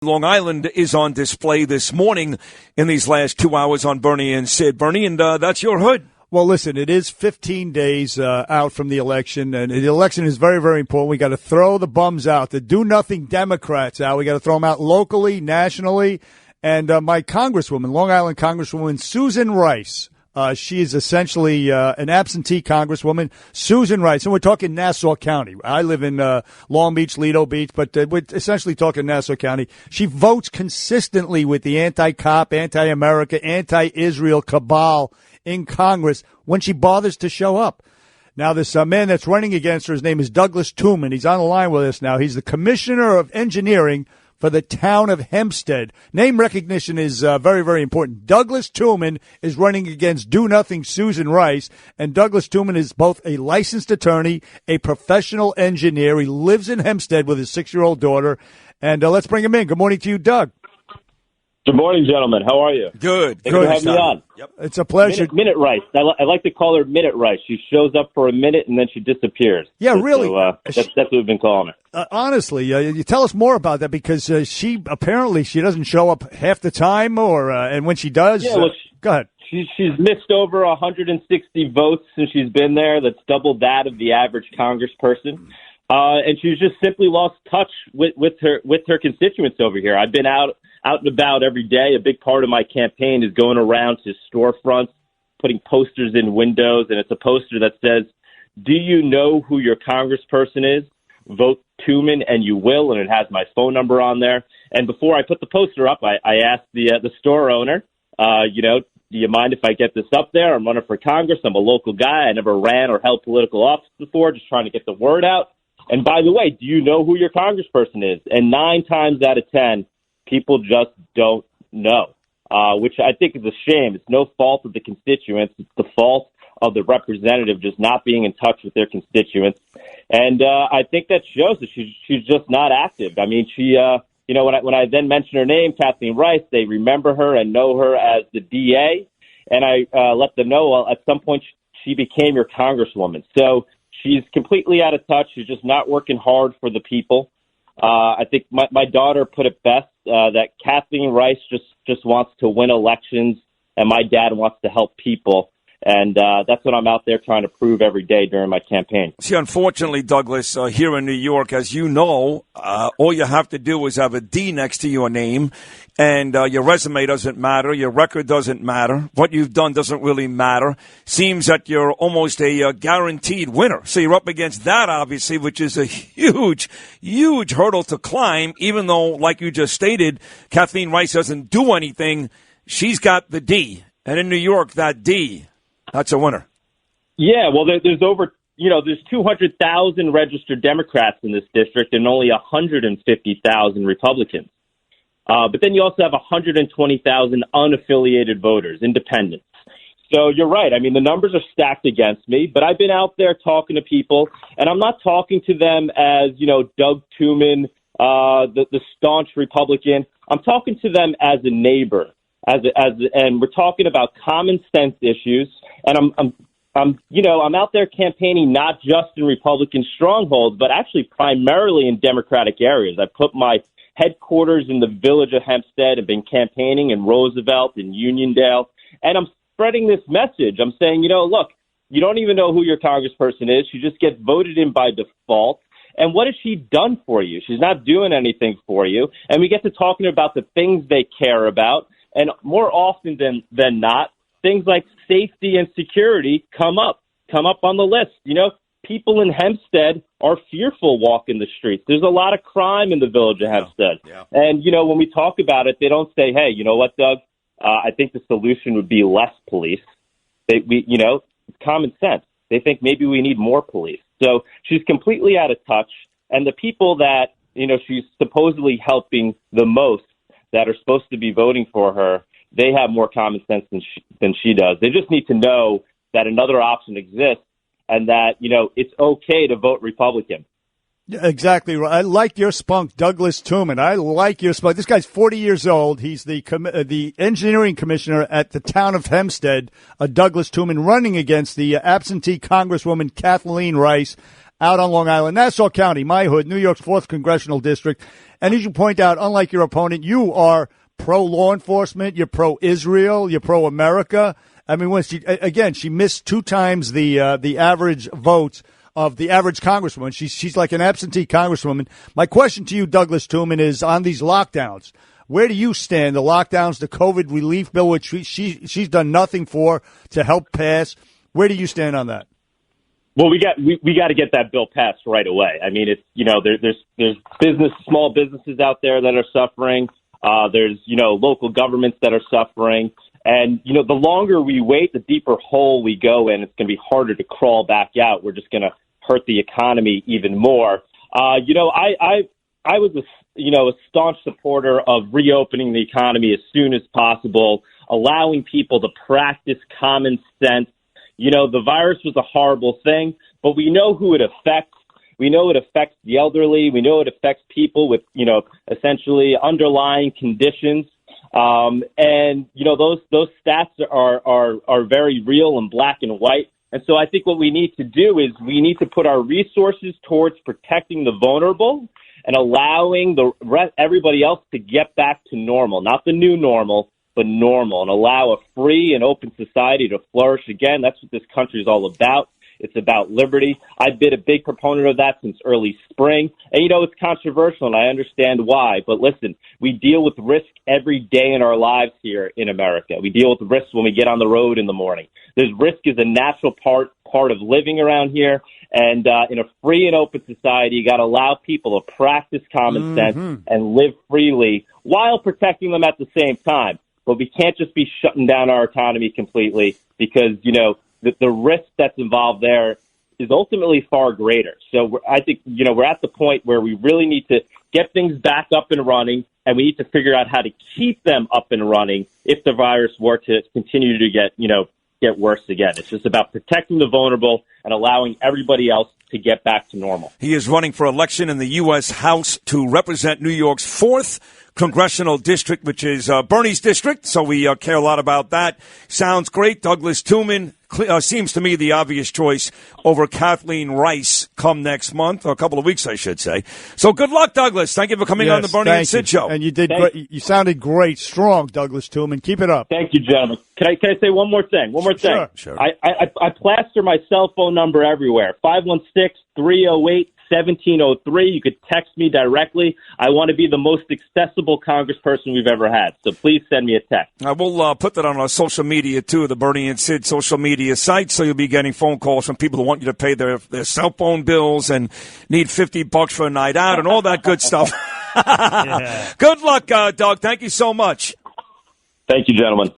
Long Island is on display this morning in these last 2 hours on Bernie and Sid. Bernie, and that's your hood. Well, listen, it is 15 days out from the election, and the election is very, very important. We got to throw the bums out, the do-nothing Democrats out. We got to throw them out locally, nationally. And my congresswoman, Long Island Congresswoman Susan Rice, she is essentially an absentee congresswoman, Susan Rice, and we're talking Nassau County. I live in Long Beach, Lido Beach, but we're essentially talking Nassau County. She votes consistently with the anti-cop, anti-America, anti-Israel cabal in Congress when she bothers to show up. Now, this man that's running against her, his name is Douglas Tuman. He's on the line with us now. He's the Commissioner of Engineering for the town of Hempstead. Name recognition is very, very important. Douglas Tuman is running against do-nothing Susan Rice, and Douglas Tuman is both a licensed attorney, a professional engineer. He lives in Hempstead with his 6-year-old daughter, and let's bring him in. Good morning to you, Doug. Good morning, gentlemen. How are you? Good. Thanks for having me on. Yep. It's a pleasure. Minute Rice. I like to call her Minute Rice. She shows up for a minute and then she disappears. Yeah, really. So, that's what we've been calling her. Honestly, you tell us more about that, because she doesn't show up half the time, or and when she does, go ahead. She's missed over 160 votes since she's been there. That's double that of the average congressperson. And she's just simply lost touch with her constituents over here. I've been out and about every day. A big part of my campaign is going around to storefronts, putting posters in windows, and it's a poster that says, "Do you know who your congressperson is? Vote Tuman and you will," and it has my phone number on there. And before I put the poster up, I asked the store owner, do you mind if I get this up there? I'm running for Congress. I'm a local guy. I never ran or held political office before, just trying to get the word out. And by the way, do you know who your congressperson is? And 9 times out of 10, people just don't know, which I think is a shame. It's no fault of the constituents. It's the fault of the representative just not being in touch with their constituents. And I think that shows that she's just not active. I mean, she, when I then mention her name, Kathleen Rice, they remember her and know her as the DA. And I let them know, well, at some point she became your congresswoman. So she's completely out of touch. She's just not working hard for the people. I think my daughter put it best, that Kathleen Rice just wants to win elections, and my dad wants to help people. And that's what I'm out there trying to prove every day during my campaign. See, unfortunately, Douglas, here in New York, as you know, all you have to do is have a D next to your name, and your resume doesn't matter. Your record doesn't matter. What you've done doesn't really matter. Seems that you're almost a guaranteed winner. So you're up against that, obviously, which is a huge, huge hurdle to climb, even though, like you just stated, Kathleen Rice doesn't do anything. She's got the D. And in New York, that D, that's a winner. Yeah, well, there's over, there's 200,000 registered Democrats in this district and only 150,000 Republicans. But then you also have 120,000 unaffiliated voters, independents. So you're right. I mean, the numbers are stacked against me, but I've been out there talking to people, and I'm not talking to them as, Doug Tuman, the staunch Republican. I'm talking to them as a neighbor. And we're talking about common sense issues, and I'm out there campaigning not just in Republican strongholds, but actually primarily in Democratic areas. I put my headquarters in the village of Hempstead and been campaigning in Roosevelt and Uniondale, and I'm spreading this message. I'm saying, look, you don't even know who your congressperson is. She just gets voted in by default. And what has she done for you? She's not doing anything for you. And we get to talking about the things they care about. And more often than not, things like safety and security come up on the list. People in Hempstead are fearful walking the streets. There's a lot of crime in the village of Hempstead. Yeah. And, when we talk about it, they don't say, hey, you know what, Doug? I think the solution would be less police. It's common sense. They think maybe we need more police. So she's completely out of touch. And the people that, she's supposedly helping the most, that are supposed to be voting for her, they have more common sense than she does. They just need to know that another option exists and that, it's okay to vote Republican. Yeah, exactly right. I like your spunk, Douglas Tuman. I like your spunk. This guy's 40 years old. He's the engineering commissioner at the town of Hempstead, Douglas Tuman, running against the absentee Congresswoman Kathleen Rice. out on Long Island, Nassau County, my hood, New York's 4th Congressional District. And as you point out, unlike your opponent, you are pro-law enforcement, you're pro-Israel, you're pro-America. I mean, when she missed 2 times the average votes of the average congresswoman. She's like an absentee congresswoman. My question to you, Douglas Tuman, is on these lockdowns. Where do you stand? The lockdowns, the COVID relief bill, which she's done nothing for to help pass. Where do you stand on that? Well, we got to get that bill passed right away. I mean, it's there's small businesses out there that are suffering. There's local governments that are suffering. And, the longer we wait, the deeper hole we go in. It's going to be harder to crawl back out. We're just going to hurt the economy even more. I was a staunch supporter of reopening the economy as soon as possible, allowing people to practice common sense. The virus was a horrible thing, but we know who it affects. We know it affects the elderly. We know it affects people with, essentially underlying conditions. Those stats are very real and black and white. And so I think what we need to do is we need to put our resources towards protecting the vulnerable and allowing everybody else to get back to normal, not the new normal, but normal, and allow a free and open society to flourish again. That's what this country is all about. It's about liberty. I've been a big proponent of that since early spring. And, it's controversial, and I understand why. But listen, we deal with risk every day in our lives here in America. We deal with risk when we get on the road in the morning. There's risk is a natural part of living around here. And in a free and open society, you got to allow people to practice common sense and live freely while protecting them at the same time. But we can't just be shutting down our economy completely because, the risk that's involved there is ultimately far greater. So I think, we're at the point where we really need to get things back up and running, and we need to figure out how to keep them up and running if the virus were to continue to get worse again. It's just about protecting the vulnerable and allowing everybody else to get back to normal. He is running for election in the U.S. House to represent New York's 4th Congressional District, which is Bernie's district, so we care a lot about that. Sounds great. Douglas Tuman seems to me the obvious choice over Kathleen Rice come next month, or a couple of weeks, I should say. So good luck, Douglas. Thank you for coming on the Bernie and Sid Show. And you did great. You sounded great, strong, Douglas Tuman. Keep it up. Thank you, gentlemen. Can I say one more thing? Sure. I plaster my cell phone number everywhere, 516-308-1703. You could text me directly. I want to be the most accessible congressperson we've ever had, so please send me a text. I will put that on our social media, too, the Bernie and Sid social media site, so you'll be getting phone calls from people who want you to pay their cell phone bills and need $50 for a night out and all that good stuff. Yeah. Good luck, Doug. Thank you so much. Thank you, gentlemen.